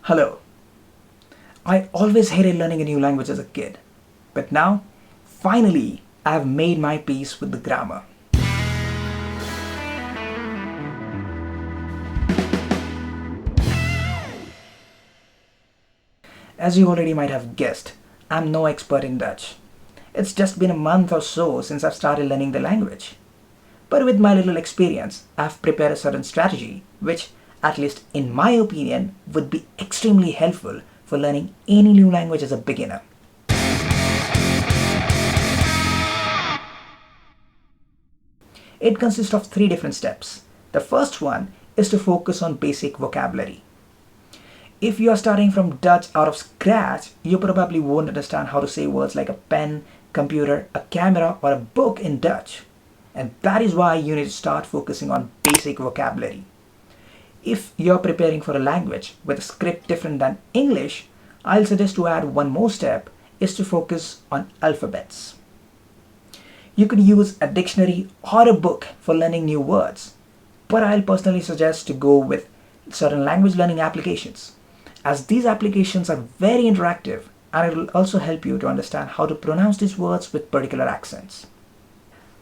Hello. I always hated learning a new language as a kid, but now, finally, I've made my peace with the grammar. As you already might have guessed, I'm no expert in Dutch. It's just been a month or so since I've started learning the language. But with my little experience, I've prepared a certain strategy which, at least in my opinion, would be extremely helpful for learning any new language as a beginner. It consists of three different steps. The first one is to focus on basic vocabulary. If you are starting from Dutch out of scratch, you probably won't understand how to say words like a pen, computer, a camera, or a book in Dutch. And that is why you need to start focusing on basic vocabulary. If you're preparing for a language with a script different than English, I'll suggest to add one more step is to focus on alphabets. You could use a dictionary or a book for learning new words, but I'll personally suggest to go with certain language learning applications, as these applications are very interactive and it will also help you to understand how to pronounce these words with particular accents.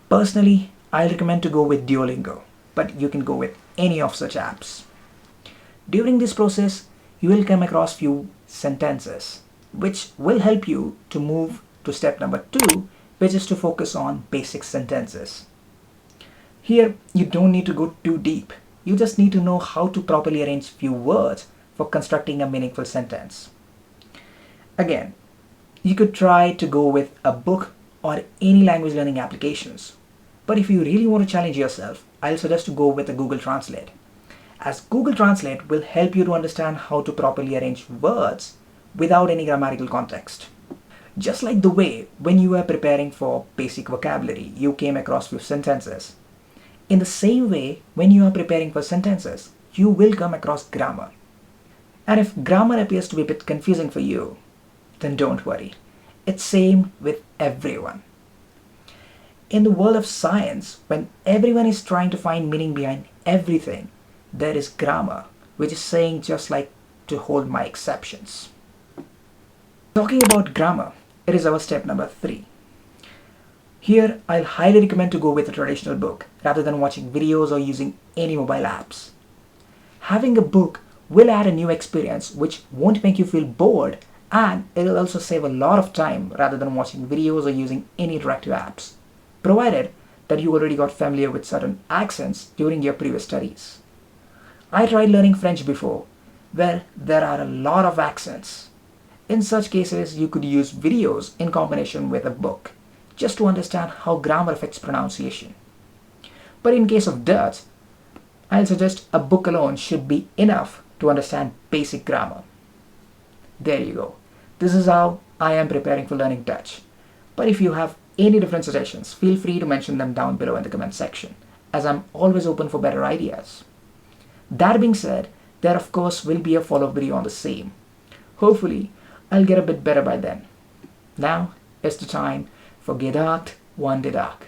Personally, I recommend to go with Duolingo, but you can go with any of such apps. During this process, you will come across few sentences, which will help you to move to step number 2, which is to focus on basic sentences. Here, you don't need to go too deep. You just need to know how to properly arrange few words for constructing a meaningful sentence. Again, you could try to go with a book or any language learning applications. But if you really want to challenge yourself, I'll suggest to go with a Google Translate, as Google Translate will help you to understand how to properly arrange words without any grammatical context. Just like the way when you were preparing for basic vocabulary, you came across few sentences. In the same way, when you are preparing for sentences, you will come across grammar. And if grammar appears to be a bit confusing for you, then don't worry. It's same with everyone. In the world of science, when everyone is trying to find meaning behind everything, there is grammar, which is saying just like to hold my exceptions. Talking about grammar, it is our step number 3. Here, I'll highly recommend to go with a traditional book rather than watching videos or using any mobile apps. Having a book will add a new experience which won't make you feel bored, and it will also save a lot of time rather than watching videos or using any interactive apps, provided that you already got familiar with certain accents during your previous studies. I tried learning French before, where there are a lot of accents. In such cases, you could use videos in combination with a book, just to understand how grammar affects pronunciation. But in case of Dutch, I'll suggest a book alone should be enough to understand basic grammar. There you go. This is how I am preparing for learning Dutch. But if you have any different suggestions, feel free to mention them down below in the comment section, as I'm always open for better ideas. That being said, there of course will be a follow-up video on the same. Hopefully, I'll get a bit better by then. Now, it's the time for Gedacht, Wandedag.